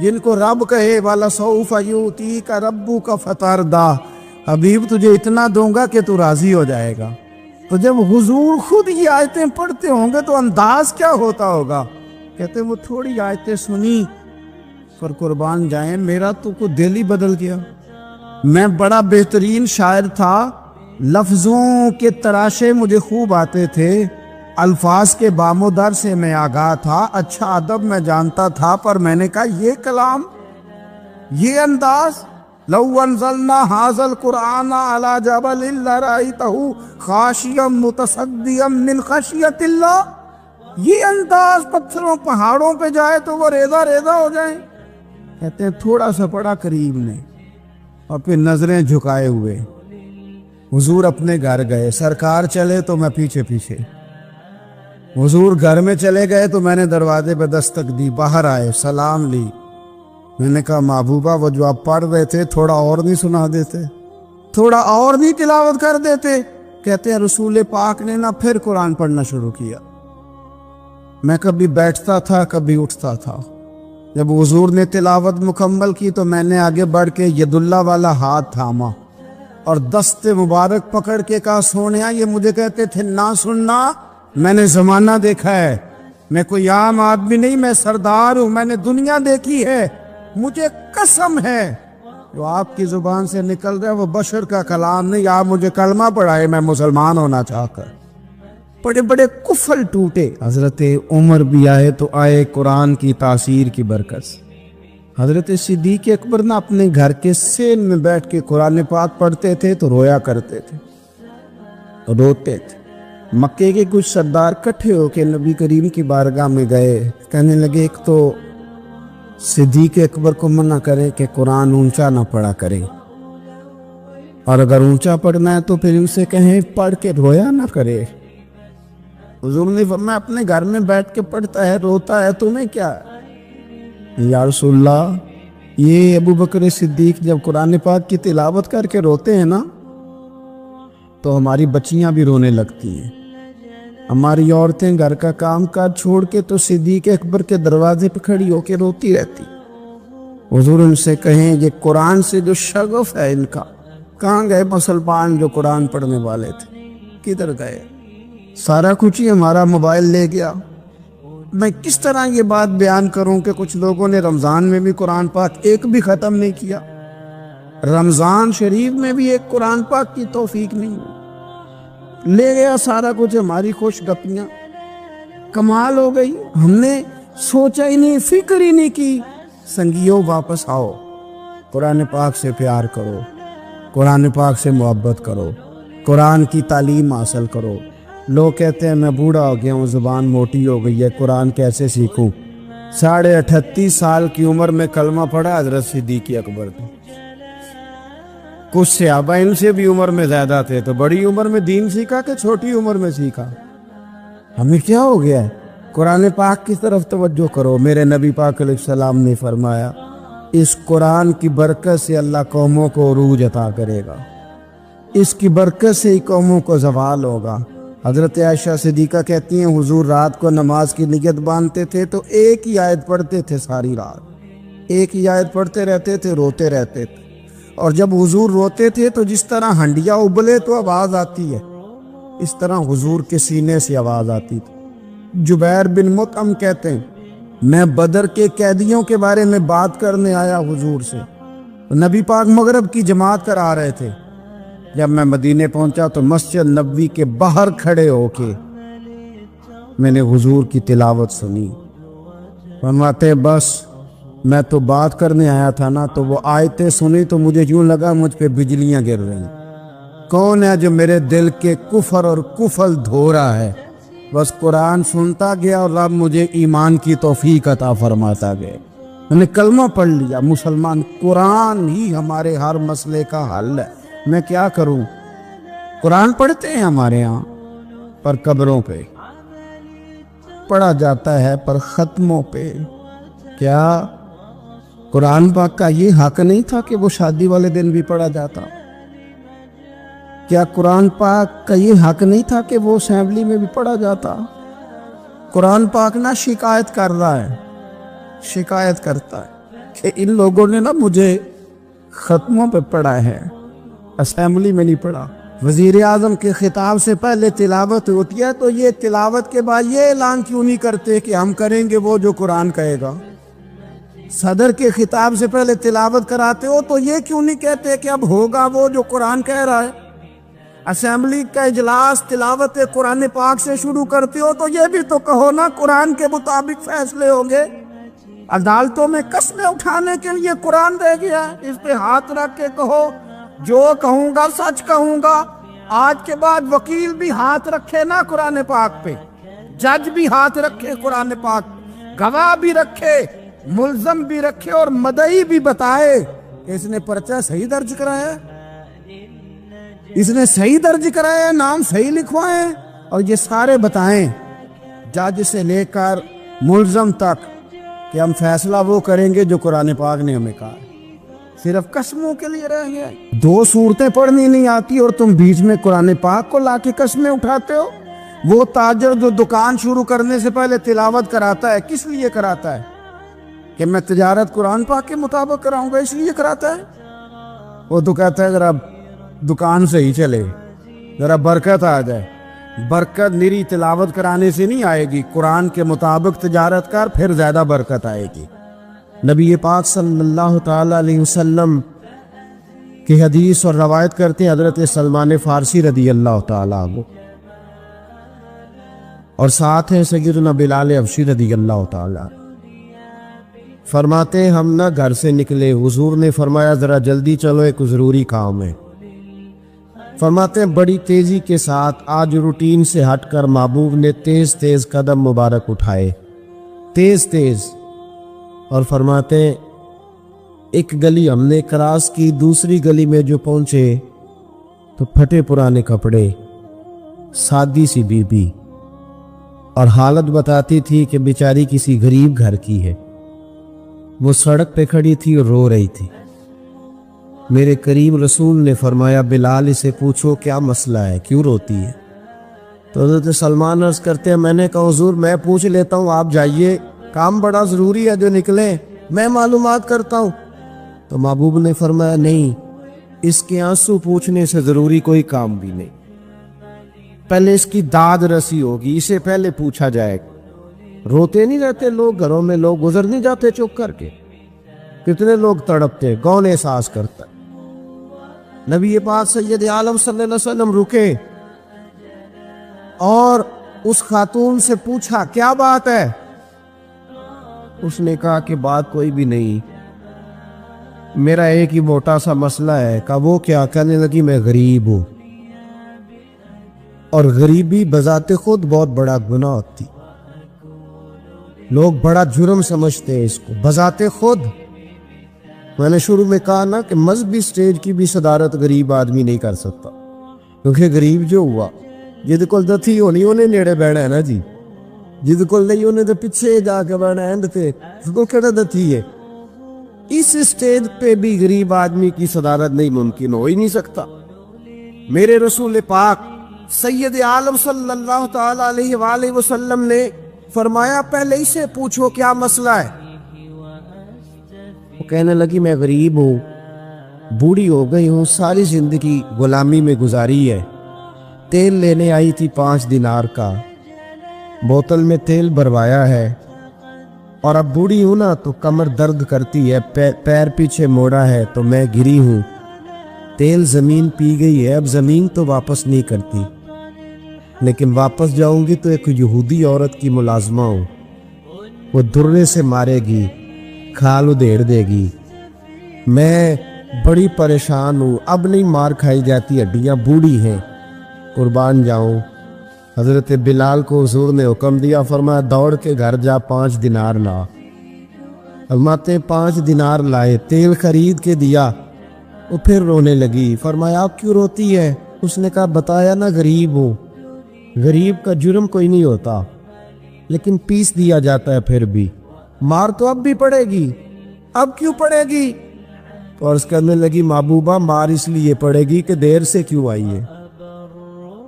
جن کو رب کہے والا سوف یؤتی کا ربو کا فتردا، حبیب تجھے اتنا دوں گا کہ تو راضی ہو جائے گا۔ تو جب حضور خود یہ آیتیں پڑھتے ہوں گے تو انداز کیا ہوتا ہوگا؟ کہتے وہ تھوڑی آیتیں سنی پر قربان جائیں میرا تو کو دل ہی بدل گیا۔ میں بڑا بہترین شاعر تھا، لفظوں کے تراشے مجھے خوب آتے تھے، الفاظ کے بام و در سے میں آگاہ تھا، اچھا ادب میں جانتا تھا، پر میں نے کہا یہ کلام، یہ انداز، لو انزلنا ھذا القرآن علی جبل لرأیتہ خاشعا متصدعا من خشیۃ اللہ، یہ انداز پتھروں پہاڑوں پہ جائے تو وہ ریزہ ریزہ ہو جائیں۔ کہتے ہیں تھوڑا سا پڑا قریب نے اور پھر نظریں جھکائے ہوئے حضور اپنے گھر گئے، سرکار چلے تو میں پیچھے پیچھے، حضور گھر میں چلے گئے تو میں نے دروازے پہ دستک دی، باہر آئے، سلام لی، میں نے کہا محبوبہ وہ جو آپ پڑھ رہے تھے تھوڑا اور نہیں سنا دیتے، تھوڑا اور نہیں تلاوت کر دیتے؟ کہتے ہیں رسول پاک نے نا پھر قرآن پڑھنا شروع کیا۔ میں کبھی بیٹھتا تھا کبھی اٹھتا تھا، جب حضور نے تلاوت مکمل کی تو میں نے آگے بڑھ کے ید اللہ والا ہاتھ تھاما اور دست مبارک پکڑ کے کہا سونیا، یہ مجھے کہتے تھے نہ سننا، میں نے زمانہ دیکھا ہے، میں کوئی عام آدمی نہیں، میں سردار ہوں، میں نے دنیا دیکھی ہے، مجھے قسم ہے جو آپ کی زبان سے نکل رہا ہے وہ بشر کا کلام نہیں، آپ مجھے کلمہ پڑھائے میں مسلمان ہونا چاہ کر۔ بڑے بڑے کفل ٹوٹے، حضرت عمر بھی آئے تو آئے قرآن کی تاثیر کی برکت سے۔ حضرت صدیق اکبر نہ اپنے گھر کے سین میں بیٹھ کے قرآن پاک پڑھتے تھے تو رویا کرتے تھے، روتے تھے۔ مکے کے کچھ سردار کٹھے ہو کے نبی کریم کی بارگاہ میں گئے، کہنے لگے ایک تو صدیق اکبر کو منع کرے کہ قرآن اونچا نہ پڑھا کرے، اور اگر اونچا پڑھنا ہے تو پھر ان سے کہیں پڑھ کے رویا نہ کرے۔ حضور نے فرمایا اپنے گھر میں بیٹھ کے پڑھتا ہے روتا ہے، تمہیں کیا ہے؟ یا رسول اللہ، یہ ابو بکر صدیق جب قرآن پاک کی تلاوت کر کے روتے ہیں نا تو ہماری بچیاں بھی رونے لگتی ہیں، ہماری عورتیں گھر کا کام کاج چھوڑ کے تو صدیق اکبر کے دروازے پہ کھڑی ہو کے روتی رہتی۔ حضور ان سے کہیں یہ قرآن سے جو شغف ہے ان کا، کہاں گئے مسلمان جو قرآن پڑھنے والے تھے، کدھر گئے؟ سارا کچھ ہی ہمارا موبائل لے گیا۔ میں کس طرح یہ بات بیان کروں کہ کچھ لوگوں نے رمضان میں بھی قرآن پاک ایک بھی ختم نہیں کیا، رمضان شریف میں بھی ایک قرآن پاک کی توفیق نہیں ہوئی، لے گیا سارا کچھ ہماری خوش گپیاں، کمال ہو گئی، ہم نے سوچا ہی نہیں، فکر ہی نہیں کی۔ سنگیوں واپس آؤ، قرآن پاک سے پیار کرو، قرآن پاک سے محبت کرو، قرآن کی تعلیم حاصل کرو۔ لوگ کہتے ہیں میں بوڑھا ہو گیا ہوں، زبان موٹی ہو گئی ہے، قرآن کیسے سیکھوں؟ 38.5 سال کی عمر میں کلمہ پڑھا حضرت صدیق اکبر نے۔ کچھ صحابہ ان سے بھی عمر میں زیادہ تھے تو بڑی عمر میں دین سیکھا کہ چھوٹی عمر میں سیکھا؟ ہمیں کیا ہو گیا ہے؟ قرآن پاک کی طرف توجہ کرو۔ میرے نبی پاک علیہ السلام نے فرمایا اس قرآن کی برکت سے اللہ قوموں کو عروج عطا کرے گا، اس کی برکت سے ہی قوموں کو زوال ہوگا۔ حضرت عائشہ صدیقہ کہتی ہیں حضور رات کو نماز کی نیت باندھتے تھے تو ایک ہی آیت پڑھتے تھے، ساری رات ایک ہی آیت پڑھتے رہتے تھے، روتے رہتے تھے، اور جب حضور روتے تھے تو جس طرح ہنڈیا ابلے تو آواز آتی ہے اس طرح حضور کے سینے سے آواز آتی تھی۔ جبیر بن مطعم کہتے ہیں میں بدر کے قیدیوں کے بارے میں بات کرنے آیا حضور سے، نبی پاک مغرب کی جماعت کرا رہے تھے۔ جب میں مدینے پہنچا تو مسجد نبوی کے باہر کھڑے ہو کے میں نے حضور کی تلاوت سنی۔ فرماتے بس میں تو بات کرنے آیا تھا نا، تو وہ آیتیں سنی تو مجھے یوں لگا مجھ پہ بجلیاں گر رہی۔ کون ہے جو میرے دل کے کفر اور کفل دھو رہا ہے؟ بس قرآن سنتا گیا اور رب مجھے ایمان کی توفیق عطا فرماتا گیا، میں نے کلمہ پڑھ لیا، مسلمان۔ قرآن ہی ہمارے ہر مسئلے کا حل ہے، میں کیا کروں؟ قرآن پڑھتے ہیں ہمارے ہاں پر قبروں پہ پڑھا جاتا ہے، پر ختموں پہ۔ کیا قرآن پاک کا یہ حق نہیں تھا کہ وہ شادی والے دن بھی پڑھا جاتا؟ کیا قرآن پاک کا یہ حق نہیں تھا کہ وہ اسمبلی میں بھی پڑھا جاتا؟ قرآن پاک نہ شکایت کر رہا ہے، شکایت کرتا ہے کہ ان لوگوں نے نا مجھے ختموں پہ پڑھا ہے، اسمبلی میں نہیں پڑھا۔ وزیر اعظم کے خطاب سے پہلے تلاوت ہوتی ہے تو یہ تلاوت کے بعد یہ اعلان کیوں نہیں کرتے کہ ہم کریں گے وہ جو قرآن کہے گا؟ صدر کے خطاب سے پہلے تلاوت کراتے ہو تو یہ کیوں نہیں کہتے کہ اب ہوگا وہ جو قرآن کہہ رہا ہے؟ اسمبلی کا اجلاس تلاوت قرآن پاک سے شروع کرتے ہو تو یہ بھی تو کہو نا قرآن کے مطابق فیصلے ہوں گے۔ عدالتوں میں قسمیں اٹھانے کے لیے قرآن دے گیا، اس پہ ہاتھ رکھ کے کہو جو کہوں گا سچ کہوں گا۔ آج کے بعد وکیل بھی ہاتھ رکھے نا قرآن پاک پہ، جج بھی ہاتھ رکھے قرآن پاک، گواہ بھی رکھے، ملزم بھی رکھے اور مدعی بھی بتائے کہ اس نے پرچہ صحیح درج کرایا ہے، اس نے صحیح درج کرایا ہے، نام صحیح لکھوائے، اور یہ سارے بتائیں جج سے لے کر ملزم تک کہ ہم فیصلہ وہ کریں گے جو قرآن پاک نے ہمیں کہا۔ صرف قسموں کے لیے رہ گیا، دو صورتیں پڑھنی نہیں آتی اور تم بیچ میں قرآن پاک کو لا کے قسمیں اٹھاتے ہو۔ وہ تاجر جو دکان شروع کرنے سے پہلے تلاوت کراتا ہے کس لیے کراتا ہے؟ کہ میں تجارت قرآن پاک کے مطابق کراؤں گا، اس لیے کراتا ہے۔ وہ تو کہتا ہے ذرا دکان سے ہی چلے، ذرا برکت آ جائے۔ برکت نری تلاوت کرانے سے نہیں آئے گی، قرآن کے مطابق تجارت کر، پھر زیادہ برکت آئے گی۔ نبی پاک صلی اللہ تعالی علیہ وسلم کی حدیث اور روایت کرتے ہیں حضرت سلمان فارسی رضی اللہ تعالی عنہ، اور ساتھ ہیں سیدنا بلال حبشی رضی اللہ تعالی عنہ۔ فرماتے ہیں ہم نہ گھر سے نکلے، حضور نے فرمایا ذرا جلدی چلو، ایک ضروری کام ہے۔ فرماتے ہیں بڑی تیزی کے ساتھ آج روٹین سے ہٹ کر محبوب نے تیز تیز قدم مبارک اٹھائے، تیز تیز، اور فرماتے ہیں ایک گلی ہم نے کراس کی، دوسری گلی میں جو پہنچے تو پھٹے پرانے کپڑے، سادی سی بی بی، اور حالت بتاتی تھی کہ بیچاری کسی غریب گھر کی ہے۔ وہ سڑک پہ کھڑی تھی اور رو رہی تھی۔ میرے کریم رسول نے فرمایا بلال اسے پوچھو کیا مسئلہ ہے، کیوں روتی ہے؟ تو حضرت سلمان عرض کرتے ہیں میں نے کہا حضور میں پوچھ لیتا ہوں، آپ جائیے، کام بڑا ضروری ہے جو نکلے، میں معلومات کرتا ہوں۔ تو محبوب نے فرمایا نہیں، اس کے آنسو پوچھنے سے ضروری کوئی کام بھی نہیں، پہلے اس کی داد رسی ہوگی، اسے پہلے پوچھا جائے گا۔ روتے نہیں رہتے لوگ گھروں میں، لوگ گزر نہیں جاتے چپ کر کے، کتنے لوگ تڑپتے، کون احساس کرتا ہے؟ نبی پاک سید عالم صلی اللہ علیہ وسلم رکے اور اس خاتون سے پوچھا کیا بات ہے؟ اس نے کہا کہ بات کوئی بھی نہیں، میرا ایک ہی موٹا سا مسئلہ ہے۔ کہا وہ کیا؟ کہنے لگی میں غریب ہوں، اور غریبی بذات خود بہت بڑا گناہ ہوتی، لوگ بڑا جرم سمجھتے ہیں اس کو بذات خود۔ میں نے شروع میں کہا نا کہ مذہبی سٹیج کی بھی صدارت غریب آدمی نہیں کر سکتا، کیونکہ غریب جو ہوا جد کول دتھی ہونی انہیں نیڑے بیٹھنا ہے نا جی، جد کول نہیں انہیں تو پیچھے جا کے بیٹھنا ہے، اس کو کہنا دتھی ہے۔ اس سٹیج پہ بھی غریب آدمی کی صدارت نہیں ممکن، ہو ہی نہیں سکتا۔ میرے رسول پاک سید عالم صلی اللہ تعالی علیہ وآلہ وسلم نے فرمایا پہلے اسے پوچھو کیا مسئلہ ہے۔ وہ کہنے لگی میں غریب ہوں، بوڑھی ہو گئی ہوں، ساری زندگی غلامی میں گزاری ہے، تیل لینے آئی تھی 5 دینار کا، بوتل میں تیل بھروایا ہے، اور اب بوڑھی ہوں نا تو کمر درد کرتی ہے، پیر پیچھے موڑا ہے تو میں گری ہوں، تیل زمین پی گئی ہے، اب زمین تو واپس نہیں کرتی، لیکن واپس جاؤں گی تو ایک یہودی عورت کی ملازمہ ہوں، وہ درے سے مارے گی، کھال ادھیڑ دے گی، میں بڑی پریشان ہوں، اب نہیں مار کھائی جاتی، ہڈیاں بوڑھی ہیں، قربان جاؤں۔ حضرت بلال کو حضور نے حکم دیا، فرمایا دوڑ کے گھر جا 5 دینار لا۔ فرماتے 5 دینار لائے، تیل خرید کے دیا، وہ پھر رونے لگی۔ فرمایا آپ کیوں روتی ہے؟ اس نے کہا بتایا نا غریب ہوں، غریب کا جرم کوئی نہیں ہوتا، لیکن پیس دیا جاتا ہے، پھر بھی مار تو اب بھی پڑے گی، اب کیوں پڑے گی؟ تو عرض کرنے لگی محبوبہ مار اس لیے پڑے گی کہ دیر سے کیوں آئی ہے۔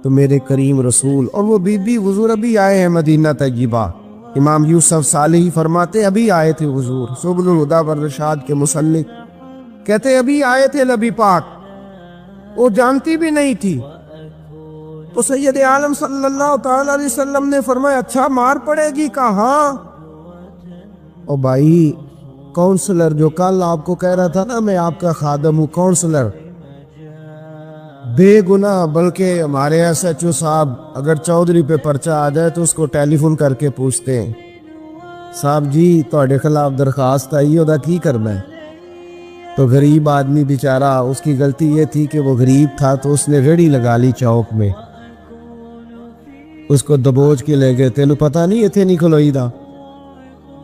تو میرے کریم رسول اور وہ بی بی حضور ابھی آئے ہیں مدینہ طیبہ، امام یوسف صالحی فرماتے ابھی آئے تھے حضور، سبل الہدی والرشاد کے مصنف کہتے ابھی آئے تھے نبی پاک، وہ جانتی بھی نہیں تھی۔ تو سید عالم صلی اللہ تعالی علیہ وسلم نے فرمایا اچھا مار پڑے گی؟ کہا ہاں۔ او بھائی کونسلر جو کل آپ کو کہہ رہا تھا نا میں آپ کا خادم ہوں، کونسلر بے گناہ، بلکہ ہمارے ایس ایچ او صاحب اگر چودھری پہ پرچہ آ جائے تو اس کو ٹیلی فون کر کے پوچھتے ہیں صاحب جی تہاڈے خلاف درخواست آئی ہے، کی کرنا ہے؟ تو غریب آدمی بیچارہ، اس کی غلطی یہ تھی کہ وہ غریب تھا تو اس نے ریڑھی لگا لی چوک میں، اس کو دبوچ کے لے گئے، تینوں پتہ نہیں اتنے نہیں کھلوئی دا۔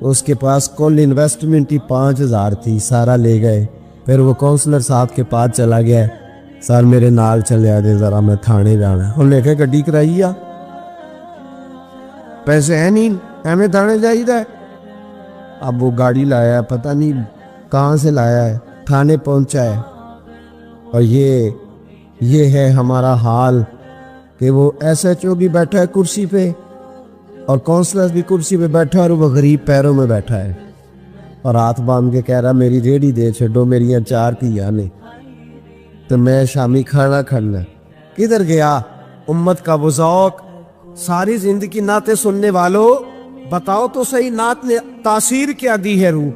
اس کے پاس کل انویسٹمنٹ ہی 5000 تھی، سارا لے گئے۔ پھر وہ کونسلر صاحب کے پاس چلا گیا، سر میرے نال چلے آدھے ذرا میں تھانے جانا ہے۔ انہوں نے کہا گڈی کرائی آ، پیسے ہیں نہیں ایویں تھانے جائی دا ہے۔ اب وہ گاڑی لایا ہے، پتہ نہیں کہاں سے لایا ہے، تھانے پہنچا ہے۔ اور یہ ہے ہمارا حال کہ وہ ایس ایچ او بھی بیٹھا ہے کرسی پہ اور کونسلر بھی کرسی پہ بیٹھا ہے اور وہ غریب پیروں میں بیٹھا ہے اور ہاتھ باندھ کے کہہ رہا میری ریڑھی دے چھڈو، میری چار کیا نے تو میں شامی کھانا کھانا۔ کدھر گیا امت کا وہ ذوق؟ ساری زندگی نعتیں سننے والوں بتاؤ تو صحیح، نعت نے تاثیر کیا دی ہے روح؟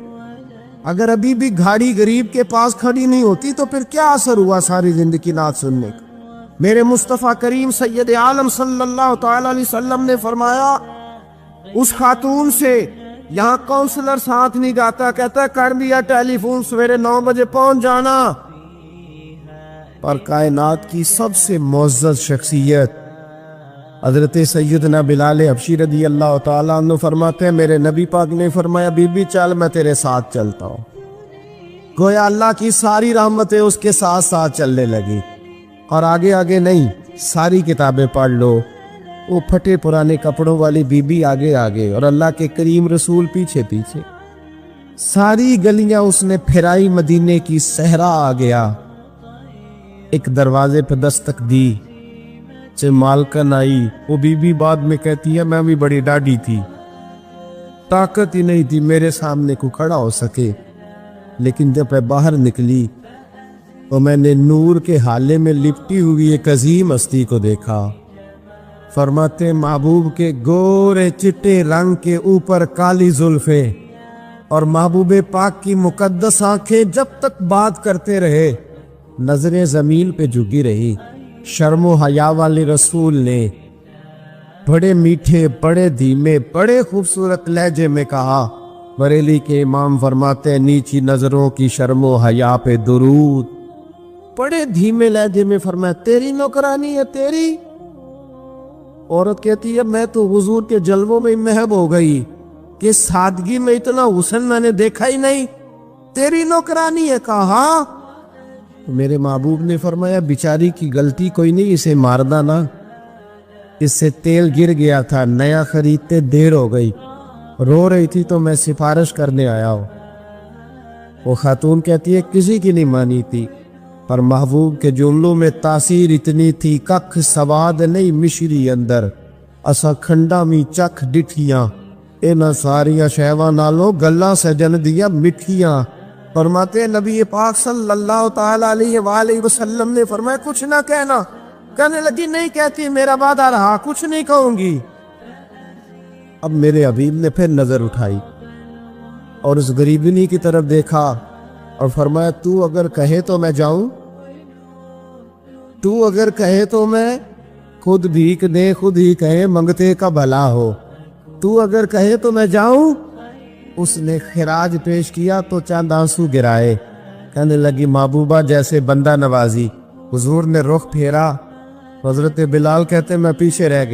اگر ابھی بھی گھاڑی غریب کے پاس کھڑی نہیں ہوتی تو پھر کیا اثر ہوا ساری زندگی نعت سننے کا؟ میرے مصطفیٰ کریم سید عالم صلی اللہ تعالی علیہ وسلم نے فرمایا اس خاتون سے، یہاں کونسلر ساتھ نہیں جاتا، کہتا کر دیا ٹیلی فون، سویرے 9 بجے پہنچ جانا۔ پر کائنات کی سب سے معزز شخصیت حضرت سیدنا بلال حبشی رضی اللہ تعالیٰ عنہ فرماتے ہیں میرے نبی پاک نے فرمایا بی بی چل میں تیرے ساتھ چلتا ہوں۔ گویا اللہ کی ساری رحمتیں اس کے ساتھ ساتھ چلنے لگی، اور آگے آگے نہیں، ساری کتابیں پڑھ لو، وہ پھٹے پرانے کپڑوں والی بی بی آگے آگے اور اللہ کے کریم رسول پیچھے پیچھے، ساری گلیاں اس نے پھرائی، مدینے کی صحرا آ گیا، ایک دروازے پہ دستک دی، مالکن آئی، وہ بی بی بعد میں کہتی ہے میں بھی بڑی ڈاڈی تھی، طاقت ہی نہیں تھی میرے سامنے کو کھڑا ہو سکے، لیکن جب میں باہر نکلی تو میں نے نور کے حالے میں لپٹی ہوئی ایک عظیم ہستی کو دیکھا۔ فرماتے محبوب کے گورے چٹے رنگ کے اوپر کالی زلفیں اور محبوب پاک کی مقدس آنکھیں جب تک بات کرتے رہے نظریں زمین پہ جھکی رہی۔ شرم و حیا والے رسول نے بڑے میٹھے، بڑے دھیمے، بڑے خوبصورت لہجے میں کہا، بریلی کے امام فرماتے ہیں نیچی نظروں کی شرم و حیا پہ درود۔ بڑے دھیمے لہجے میں فرمایا تیری نوکرانی ہے تیری؟ عورت کہتی ہے میں تو حضور کے جلووں میں محب ہو گئی کہ سادگی میں اتنا حسن میں نے دیکھا ہی نہیں، تیری نوکرانی ہے؟ کہا ہاں۔ میرے محبوب نے فرمایا بیچاری کی غلطی کوئی نہیں، اسے ماردہ نا، اس سے تیل گر گیا تھا، نیا خریدتے دیر ہو گئی، رو رہی تھی تو میں سفارش کرنے آیا ہوں۔ وہ خاتون کہتی ہے کسی کی نہیں مانی تھی، پر محبوب کے جملوں میں تاثیر اتنی تھی، ککھ سواد نہیں مشری اندر، اسا کھنڈا می چکھ ڈٹھیاں، اینا ساریاں شہواں نالوں گلاں سجن دیا مٹھیاں۔ فرماتے ہیں نبی پاک صلی اللہ تعالی علیہ وآلہ وسلم نے فرمایا کچھ نہ کہنا، کہنے لگی نہیں کہتی، میرا وعدہ رہا کچھ نہیں کہوں گی۔ اب میرے حبیب نے پھر نظر اٹھائی اور اس غریبنی کی طرف دیکھا اور فرمایا تو اگر کہے تو میں جاؤں، تو اگر کہے تو میں خود بھیک دے، خود ہی کہے منگتے کا بھلا ہو، تو اگر کہے تو میں جاؤں۔ اس نے خراج پیش کیا تو چند آنسو گرائے، کہنے لگی محبوبہ جیسے بندہ نوازی۔ حضور نے رخ پھیرا، حضرت بلال کہتے میں پیچھے رہ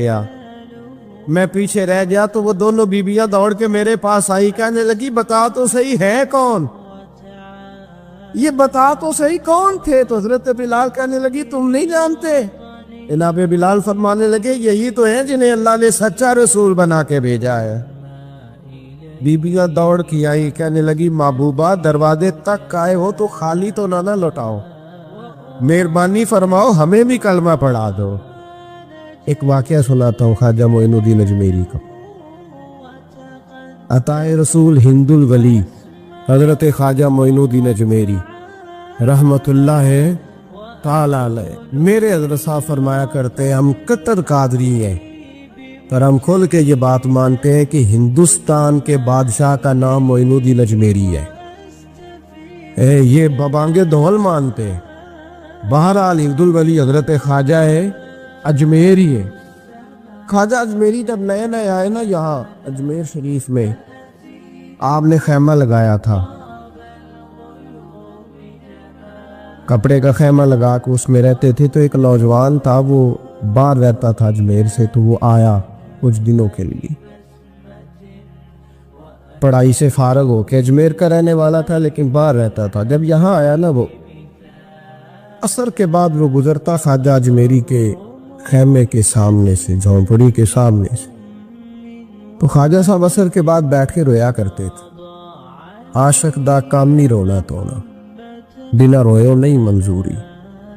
گیا تو وہ دونوں بیویاں دوڑ کے میرے پاس آئی، کہنے لگی بتا تو صحیح ہے کون، یہ بتا تو صحیح کون تھے؟ تو حضرت بلال کہنے لگی تم نہیں جانتے؟ جناب بلال فرمانے لگے یہی تو ہیں جنہیں اللہ نے سچا رسول بنا کے بھیجا ہے۔ بیبیاں دوڑ کی آئی، کہنے لگی محبوبہ دروازے تک آئے ہو تو خالی تو نہ لوٹاؤ، مہربانی فرماؤ ہمیں بھی کلمہ پڑھا دو۔ ایک واقعہ سناتا ہوں خواجہ معین الدین اجمیری کا۔ عطائے رسول ہند الولی حضرت خواجہ معین الدین اجمیری رحمت اللہ تعالی علیہ، میرے حضرت صاحب فرمایا کرتے ہیں ہم کتر قادری ہیں، پر ہم کھل کے یہ بات مانتے ہیں کہ ہندوستان کے بادشاہ کا نام معین الدین اجمیری ہے۔ یہ ببانگے دول مانتے ہیں۔ بہرحال ہند الولی حضرت خواجہ ہے اجمیری ہے۔ خواجہ اجمیری جب نئے نئے آئے نا یہاں اجمیر شریف میں، آپ نے خیمہ لگایا تھا، کپڑے کا خیمہ لگا کے اس میں رہتے تھے۔ تو ایک نوجوان تھا، وہ باہر رہتا تھا اجمیر سے، تو وہ آیا کچھ دنوں کے لیے، پڑھائی سے فارغ ہو کے، اجمیر کا رہنے والا تھا لیکن باہر رہتا تھا۔ جب یہاں آیا نا، وہ عصر کے بعد وہ گزرتا خواجہ اجمیری کے خیمے کے سامنے سے، جھونپڑی کے سامنے سے، تو خواجہ صاحب عصر کے بعد بیٹھ کے رویا کرتے تھے۔ عاشق دا کام نہیں رونا تونا، بنا روئے نہیں منظوری،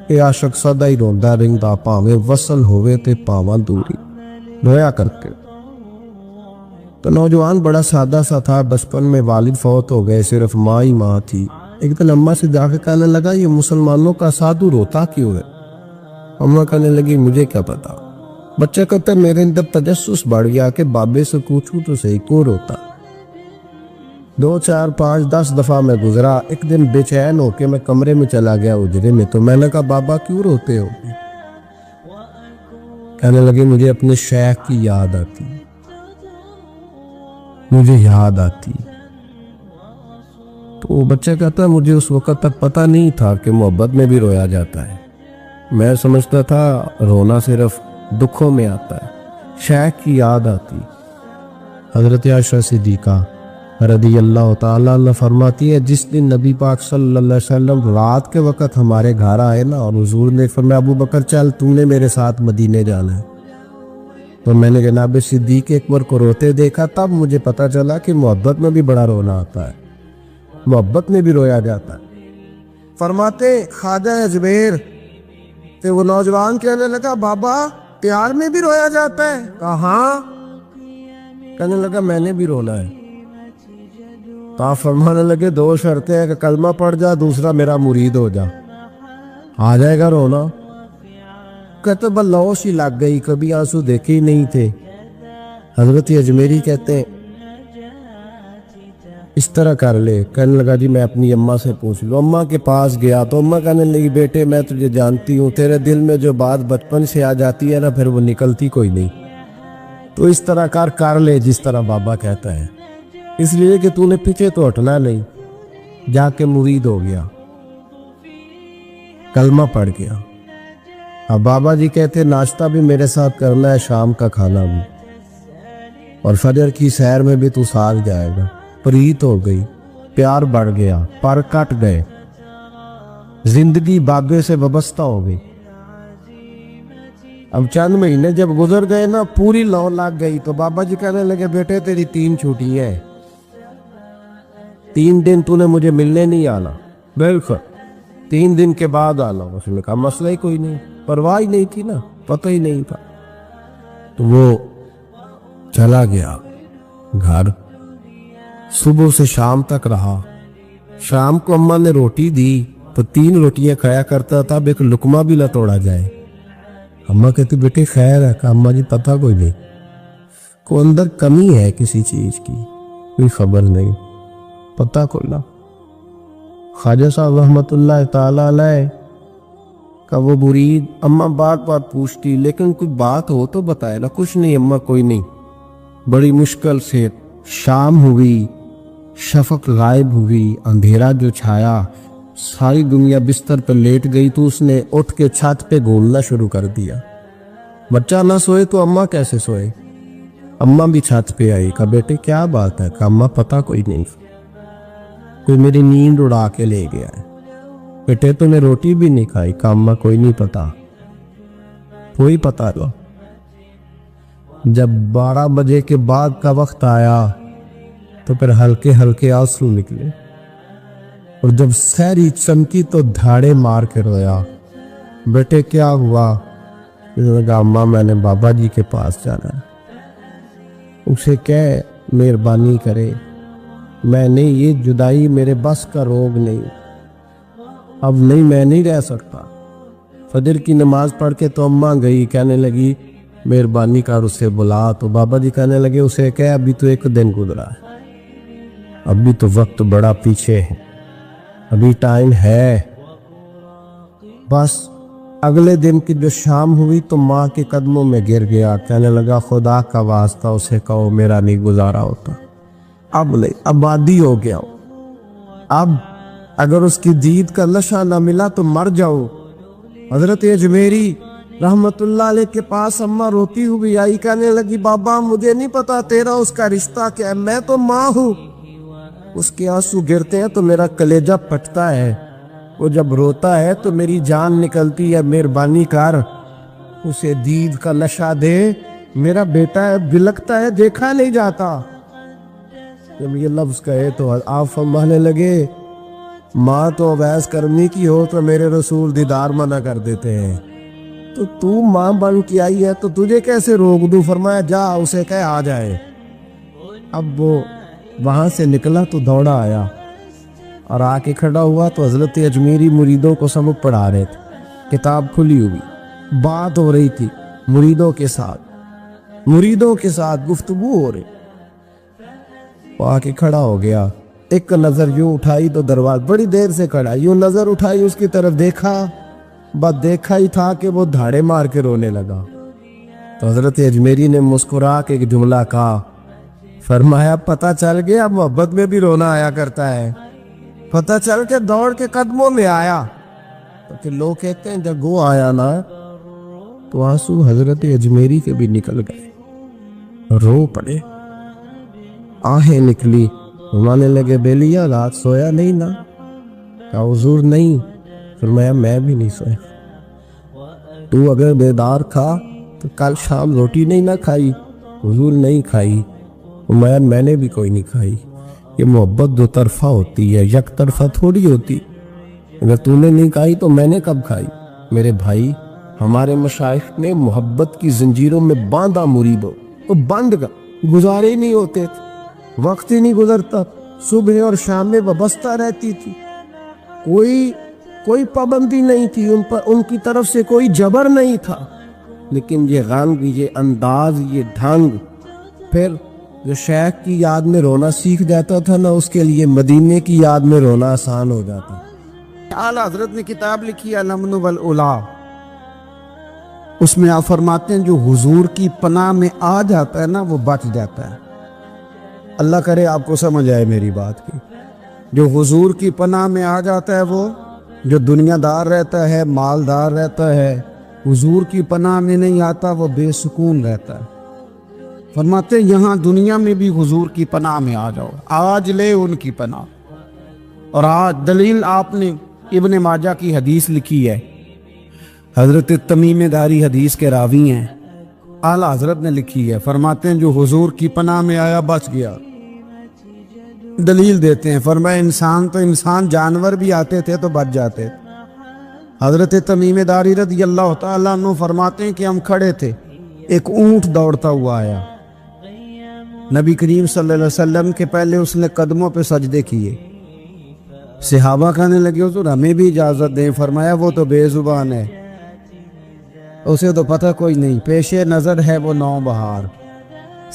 اے عاشق سدا ہی روندا رہندا، پاویں وصل ہوئے تے پاواں دوری، رویا کرتے۔ تو نوجوان بڑا سادہ سا تھا، بچپن میں والد فوت ہو گئے، صرف ماں ہی ماں تھی۔ ایک دن اماں سے جا کے کہنے لگا یہ مسلمانوں کا سادھو روتا کیوں ہے؟ اماں کہنے لگی مجھے کیا پتا۔ بچہ کہتا ہے میرے اندر تجسس بڑھ گیا کہ بابے سے پوچھوں تو صحیح کیوں روتا۔ 2 4 5 10 دفعہ میں گزرا، ایک دن بے چین ہو کے میں کمرے میں چلا گیا اجرے میں، تو میں نے کہا بابا کیوں روتے ہو؟ کہنے لگے مجھے اپنے شیخ کی یاد آتی، مجھے یاد آتی۔ تو وہ بچہ کہتا ہے مجھے اس وقت تک پتہ نہیں تھا کہ محبت میں بھی رویا جاتا ہے، میں سمجھتا تھا رونا صرف دکھوں میں آتا ہے، شیخ کی یاد آتی۔ حضرت عائشہ صدیقہ رضی اللہ تعالیٰ عنہ فرماتی ہے جس دن نبی پاک صلی اللہ علیہ وسلم رات کے وقت ہمارے گھر آئے نا، اور حضور نے فرمایا ابو بکر چل تو نے میرے ساتھ مدینے جانا ہے، تو میں نے جناب صدیق اکبر کو روتے دیکھا، تب مجھے پتا چلا کہ محبت میں بھی بڑا رونا آتا ہے، محبت میں بھی رویا جاتا ہے۔ فرماتے خواجہ اجمیر کہ وہ نوجوان کہنے لگا بابا پیار میں بھی رویا جاتا ہے؟ کہا ہاں۔ کہنے لگا میں نے بھی رونا ہے۔ تو آپ فرمانے لگے 2 شرطیں ہیں کہ کلمہ پڑھ جا، دوسرا میرا مرید ہو جا، آ جائے گا رونا۔ کہتے بس لوش ہی لگ گئی، کبھی آنسو دیکھے ہی نہیں تھے۔ حضرت اجمیری کہتے ہیں اس طرح کر لے۔ کہنے لگا جی میں اپنی اماں سے پوچھ لوں۔ اماں کے پاس گیا تو اماں کہنے لگی بیٹے میں تجھے جانتی ہوں، تیرے دل میں جو بات بچپن سے آ جاتی ہے نا پھر وہ نکلتی کوئی نہیں، تو اس طرح کر لے جس طرح بابا کہتا ہے، اس لیے کہ تو نے پیچھے تو ہٹنا نہیں۔ جا کے مرید ہو گیا، کلمہ پڑھ گیا۔ اب بابا جی کہتے ناشتہ بھی میرے ساتھ کرنا ہے، شام کا کھانا بھی، اور فجر کی سیر میں بھی تو ساتھ جائے گا۔ پریت ہو گئی، پیار بڑھ گیا، پر کٹ گئے، زندگی بابے سے وابستہ ہو گئی۔ اب چند مہینے جب گزر گئے نا، پوری لو لگ گئی، تو بابا جی کہنے لگے بیٹے تیری 3 چھٹیاں ہیں، 3 دن تو نے مجھے ملنے نہیں آنا۔ بالکل 3 دن کے بعد آنا۔ اس نے کہا مسئلہ ہی کوئی نہیں، پرواہ ہی نہیں تھی نا، پتہ ہی نہیں تھا۔ تو وہ چلا گیا گھر، صبح سے شام تک رہا۔ شام کو اماں نے روٹی دی تو 3 روٹیاں کھایا کرتا تھا، اب ایک لقمہ بھی نہ توڑا جائے۔ اماں کہتی بیٹے خیر ہے؟ کہ اماں جی پتہ کوئی نہیں، کو اندر کمی ہے کسی چیز کی، کوئی خبر نہیں، پتہ کوئی نہ۔ خواجہ صاحب رحمت اللہ تعالیٰ علیہ کا وہ مرید اماں بار بار پوچھتی لیکن کوئی بات ہو تو بتائے نا، کچھ نہیں اماں کوئی نہیں۔ بڑی مشکل سے شام ہوئی، شفق غائب ہوئی، اندھیرا جو چھایا، ساری دنیا بستر پر لیٹ گئی، تو اس نے اٹھ کے چھت پہ گھومنا شروع کر دیا۔ بچہ نہ سوئے تو اماں کیسے سوئے؟ اماں بھی چھت پہ آئی، کہا بیٹے کیا بات ہے؟ کہا اماں پتہ کوئی نہیں، کوئی میری نیند اڑا کے لے گیا ہے۔ بیٹے تو نے روٹی بھی نہیں کھائی؟ کہا اماں کوئی نہیں پتا، کوئی پتا لو۔ جب 12 بجے کے بعد کا وقت آیا تو پھر ہلکے ہلکے آنسو نکلے، اور جب سحری چمکی تو دھاڑے مار کے رویا۔ بیٹے کیا ہوا؟ لگا اماں میں نے بابا جی کے پاس جانا ہے، اسے کہے مہربانی کرے، میں نے یہ جدائی میرے بس کا روگ نہیں، اب نہیں، میں نہیں رہ سکتا۔ فجر کی نماز پڑھ کے تو اماں گئی، کہنے لگی مہربانی کر اسے بلا، تو بابا جی کہنے لگے اسے کہ ابھی تو ایک دن گزرا ہے، ابھی تو وقت بڑا پیچھے ہے، ابھی ٹائم ہے۔ بس اگلے دن کی جو شام ہوئی تو ماں کے قدموں میں گر گیا، کہنے لگا خدا کا واسطہ اسے کہو میرا نہیں گزارا ہوتا، اب نہیں، آبادی ہو گیا ہو، اب اگر اس کی دید کا نشہ نہ ملا تو مر جاؤ۔ حضرت اجمیری رحمت اللہ علیہ کے پاس اماں روتی ہوئی آئی، کہنے لگی بابا مجھے نہیں پتا تیرا اس کا رشتہ کیا ہے، میں تو ماں ہوں۔ اس کے آنسو گرتے ہیں تو میرا کلیجہ پھٹتا ہے، وہ جب روتا ہے تو میری جان نکلتی ہے، مہربانی کر اسے دید کا نشہ دے، میرا بیٹا ہے، بلکتا ہے، دیکھا نہیں جاتا۔ جب یہ لفظ کہے تو آپ فرمانے لگے ماں تو اویس کرنی کی ہو تو میرے رسول دیدار منع کر دیتے ہیں، تو ماں بن کے آئی ہے تو تجھے کیسے روک دوں؟ فرمایا جا اسے کہہ آ جائے۔ اب وہ وہاں سے نکلا تو دوڑا آیا اور آ کے کھڑا ہوا تو حضرت اجمیری مریدوں کو سبق پڑھا رہے تھے، کتاب کھلی ہوئی، بات ہو رہی تھی مریدوں کے ساتھ گفتگو ہو رہی۔ وہ آ کے کھڑا ہو گیا، ایک نظر یوں اٹھائی تو دروازہ، بڑی دیر سے کھڑا، یوں نظر اٹھائی اس کی طرف دیکھا، بس دیکھا ہی تھا کہ وہ دھاڑے مار کے رونے لگا۔ تو حضرت اجمیری نے مسکرا کے ایک جملہ کہا، فرمایا پتہ چل گیا محبت میں بھی رونا آیا کرتا ہے، پتہ چل کے دوڑ کے قدموں میں آیا۔ کہ لوگ کہتے ہیں جب وہ آیا نا تو آنسو حضرت اجمیری کے بھی نکل گئے، رو پڑے، آہیں نکلی، فرمانے لگے بیلیا رات سویا نہیں نا؟ کہا حضور نہیں۔ فرمایا میں بھی نہیں سویا، تو اگر بیدار تھا تو کل شام روٹی نہیں نہ کھائی؟ حضور نہیں کھائی۔ فرمایا میں نے بھی کوئی نہیں کھائی۔ یہ محبت دو طرفہ ہوتی ہے، یک طرفہ تھوڑی ہوتی، اگر تو نے نہیں کھائی تو میں نے کب کھائی؟ میرے بھائی، ہمارے مشائخ نے محبت کی زنجیروں میں باندھا مریدوں تو بند کا گزارے نہیں ہوتے تھے، وقت ہی نہیں گزرتا، صبح اور شام میں وابستہ رہتی تھی، کوئی پابندی نہیں تھی ان پر، ان کی طرف سے کوئی جبر نہیں تھا، لیکن یہ غنگ، یہ انداز، یہ ڈھنگ، پھر جو شیخ کی یاد میں رونا سیکھ جاتا تھا نا، اس کے لیے مدینے کی یاد میں رونا آسان ہو جاتا۔ اعلیٰ حضرت نے کتاب لکھی الامن والعلا، اس میں آپ فرماتے ہیں جو حضور کی پناہ میں آ جاتا ہے نا وہ بچ جاتا ہے۔ اللہ کرے آپ کو سمجھ آئے میری بات کی، جو حضور کی پناہ میں آ جاتا ہے، وہ جو دنیا دار رہتا ہے، مالدار رہتا ہے، حضور کی پناہ میں نہیں آتا، وہ بے سکون رہتا ہے۔ فرماتے ہیں یہاں دنیا میں بھی حضور کی پناہ میں آ جاؤ، آج لے ان کی پناہ۔ اور آج دلیل آپ نے ابن ماجہ کی حدیث لکھی ہے، حضرت تمیم داری حدیث کے راوی ہیں، اعلیٰ حضرت نے لکھی ہے، فرماتے ہیں جو حضور کی پناہ میں آیا بچ گیا۔ دلیل دیتے ہیں، فرمایا انسان جانور بھی آتے تھے تو بچ جاتے۔ حضرت تمیم داری رضی اللہ تعالیٰ عنہ فرماتے ہیں کہ ہم کھڑے تھے، ایک اونٹ دوڑتا ہوا آیا، نبی کریم صلی اللہ علیہ وسلم کے پہلے اس نے قدموں پہ سجدے کیے، صحابہ کہنے لگے حضور ہمیں بھی اجازت دیں۔ فرمایا وہ تو بے زبان ہے، اسے تو پتہ کوئی نہیں، پیش نظر ہے وہ نو بہار،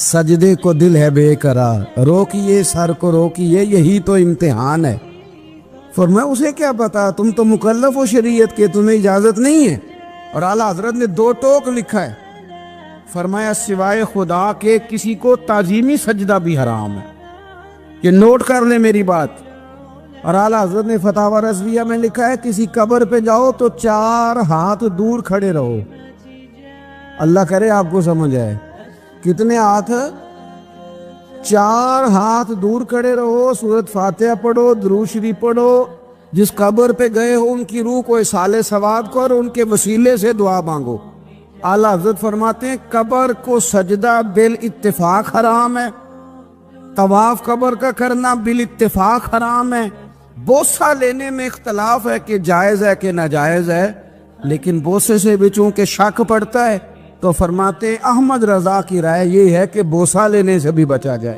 سجدے کو دل ہے بے قرار، روکیے سر کو روکیے یہی تو امتحان ہے۔ فرمایا اسے کیا پتا، تم تو مکلف ہو شریعت کے، تمہیں اجازت نہیں ہے۔ اور اعلیٰ حضرت نے دو ٹوک لکھا ہے، فرمایا سوائے خدا کے کسی کو تعظیمی سجدہ بھی حرام ہے، یہ نوٹ کر لیں میری بات۔ اور اعلیٰ حضرت نے فتاوی رضویہ میں لکھا ہے کسی قبر پہ جاؤ تو 4 ہاتھ دور کھڑے رہو، اللہ کرے آپ کو سمجھ آئے، کتنے ہاتھ؟ 4 ہاتھ دور کھڑے رہو، سورۃ فاتحہ پڑھو، درود شریف پڑھو، جس قبر پہ گئے ہو ان کی روح کو اصحال ثواب کو اور ان کے وسیلے سے دعا مانگو۔ اعلیٰ حضرت فرماتے ہیں قبر کو سجدہ بالاتفاق حرام ہے، طواف قبر کا کرنا بالاتفاق حرام ہے، بوسہ لینے میں اختلاف ہے کہ جائز ہے کہ ناجائز ہے، لیکن بوسے سے بھی چونکہ شک پڑتا ہے تو فرماتے ہیں احمد رضا کی رائے یہ ہے کہ بوسہ لینے سے بھی بچا جائے،